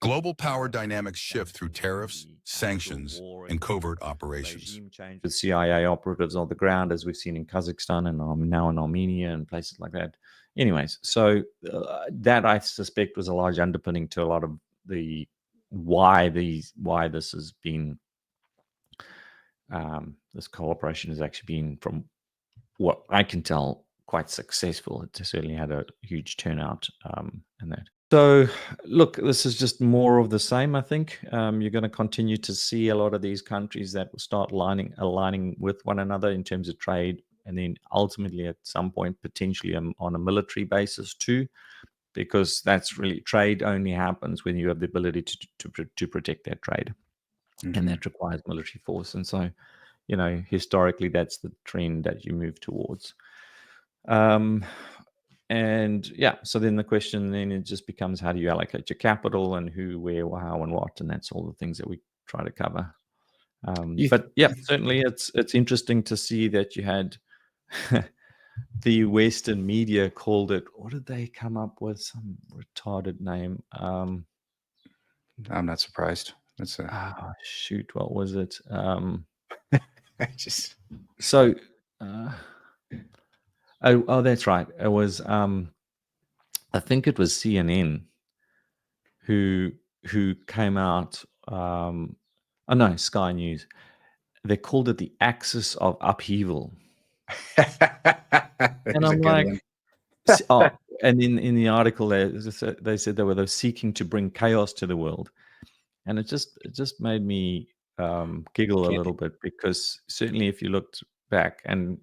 Global power dynamics shift through tariffs, the actual sanctions, war and and covert operations. regime change with CIA operatives on the ground, as we've seen in Kazakhstan and now in Armenia and places like that. Anyways, so that I suspect was a large underpinning to a lot of the why this has been this cooperation has actually been, from what I can tell, quite successful. It certainly had a huge turnout in that. So, look, this is just more of the same. I think you're going to continue to see a lot of these countries that will start aligning with one another in terms of trade, and then ultimately, at some point, potentially on a military basis too, because that's really, trade only happens when you have the ability to protect that trade, and that requires military force. And so, historically, that's the trend that you move towards. And yeah, so then the question then it just becomes, how do you allocate your capital, and who, where, how, and what, and that's all the things that we try to cover. You, But yeah, you certainly it's interesting to see that you had the Western media called it. What did they come up with? Some retarded name. I'm not surprised. That's Shoot, what was it? I just So, oh, that's right. It was, I think it was CNN who came out. Oh no, Sky News. They called it the axis of upheaval, and there's a I'm good like, one. oh, and in the article they said they were seeking to bring chaos to the world, and it just made me giggle a Can't little bit, because certainly if you looked back, and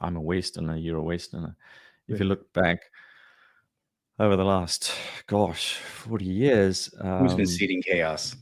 I'm a Westerner, you're a Westerner. If you look back over the last, 40 years, who's been seeding chaos?